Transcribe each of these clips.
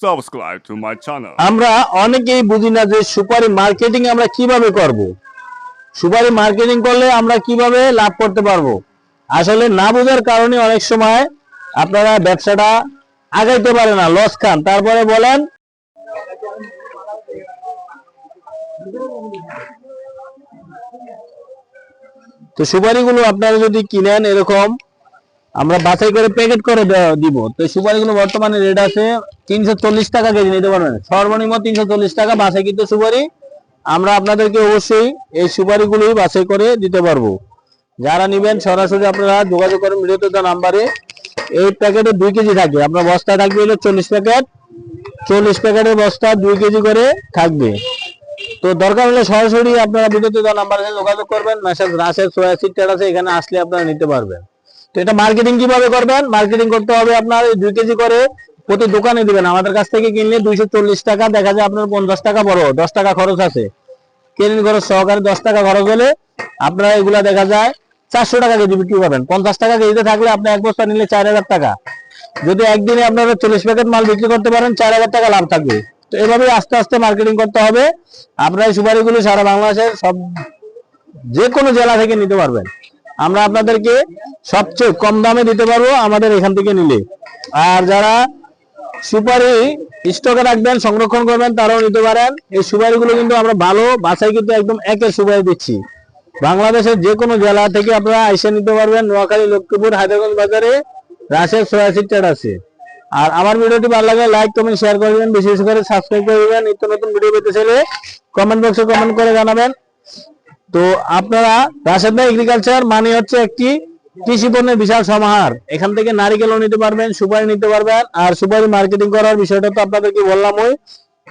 subscribe to my channel. আমরা অনেকেই বুঝি না যে সুপারি মার্কেটিং আমরা কিভাবে করব। সুপারি মার্কেটিং করলে আমরা কিভাবে লাভ করতে পারবো। আসলে না বোঝার কারণে অনেক সময় আপনারা ব্যবসাটা আগাইতে পারে না, লস খান। তারপরে বলেন তো সুপারিগুলো আপনারা যদি কিনেন, এরকম আমরা বাছাই করে প্যাকেট করে দিব। তো সুপারিগুলো বর্তমানে রেট আছে 340 টাকা কেজি নিতে পারবেন, সর্বনিম্ন 340 টাকা বাছাই কিন্তু সুপারি। আমরা আপনাদেরকে অবশ্যই এই সুপারিগুলোই বাছাই করে দিতে পারবো। যারা নেবেন সরাসরি আপনারা যোগাযোগ করেন ভিডিওতে দেওয়া নাম্বারে। এই প্যাকেটে 2 কেজি থাকবে, আপনার বস্তা থাকবে হলো 40 প্যাকেট। 40 প্যাকেটের বস্তা 2 কেজি করে থাকবে। তো দরকার হলে সরাসরি আপনারা ভিডিওতে দেওয়া নাম্বারে যোগাযোগ করবেন। মেসেজ রাশেদ সোয়া সিট আছে, এখানে আসলে আপনারা নিতে পারবেন। তো এটা মার্কেটিং কিভাবে করবেন? মার্কেটিং করতে হবে আপনার 2 কেজি করে প্রতি দোকানে দিবেন। আমাদের কাছ থেকে কিনলে 240 টাকা, দেখা যায় আপনার 50 টাকা বড়, 10 টাকা খরচ আছে। কেরিং খরচ সহকারে 10 টাকা খরচ হলে আপনারা এগুলা দেখা যায় 400 টাকা কেজি বিক্রি করবেন। 50 টাকা কেজিতে থাকলে আপনি এক বস্তা নিলে 4000 টাকা। যদি একদিনে আপনারা 40 প্যাকেট মাল বিক্রি করতে পারেন, 4000 টাকা লাভ থাকবে। তো এভাবে আস্তে আস্তে মার্কেটিং করতে হবে। আপনারা এই সুপারিগুলো সারা বাংলাদেশের সব যে কোনো জেলা থেকে নিতে পারবেন। আমরা আপনাদেরকে সবচেয়ে কম দামে দিতে পারবো আমাদের এখান থেকে নিলে। আর যারা সুপারি স্টকে রাখবেন, সংরক্ষণ করবেন, তারাও নিতে পারেন। এই সুপারিগুলো কিন্তু আমরা ভালো বাছাই কিন্তু একদম একের সুপারি দিচ্ছি। বাংলাদেশের যে কোনো জেলা থেকে আপনারা এসে নিতে পারবেন। নোয়াখালী, লক্ষ্মীপুর, হায়দ্রাবাদ বাজারে রাশেদ সোয়া সিট আছে। আর আমার ভিডিওটি ভালো লাগলে লাইক, কমেন্ট, শেয়ার করে দিবেন। বেশি বেশি করে সাবস্ক্রাইব করে দিবেন। নিত্য নতুন ভিডিও পেতে চাইলে কমেন্ট বক্সে কমেন্ট করে জানাবেন। তো আপনারা রাশেদ ভাই এগ্রিকালচার মানে হচ্ছে একটি কৃষি পণ্যের বিশাল সমাহার। এখান থেকে নারিকেলও নিতে পারবেন, সুপারি নিতে পারবেন। আর সুপারি মার্কেটিং করার বিষয়টা তো আপনাদেরকে বললামই।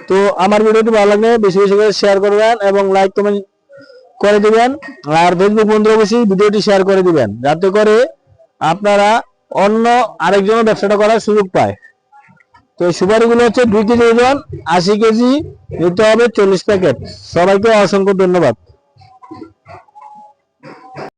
তো আমার ভিডিওটি ভালো লাগলে বেশি বেশি করে শেয়ার করবেন এবং লাইক, কমেন্ট করে দিবেন। আর ফেসবুক বন্ধু অবশ্যই ভিডিওটি শেয়ার করে দিবেন, যাতে করে আপনারা অন্য আরেকজনের ব্যবসাটা করার সুযোগ পায়। তো সুপারিগুলো হচ্ছে 2 কেজি ওজন, 80 কেজি নিতে হবে, 40 প্যাকেট। সবাইকে অসংখ্য ধন্যবাদ।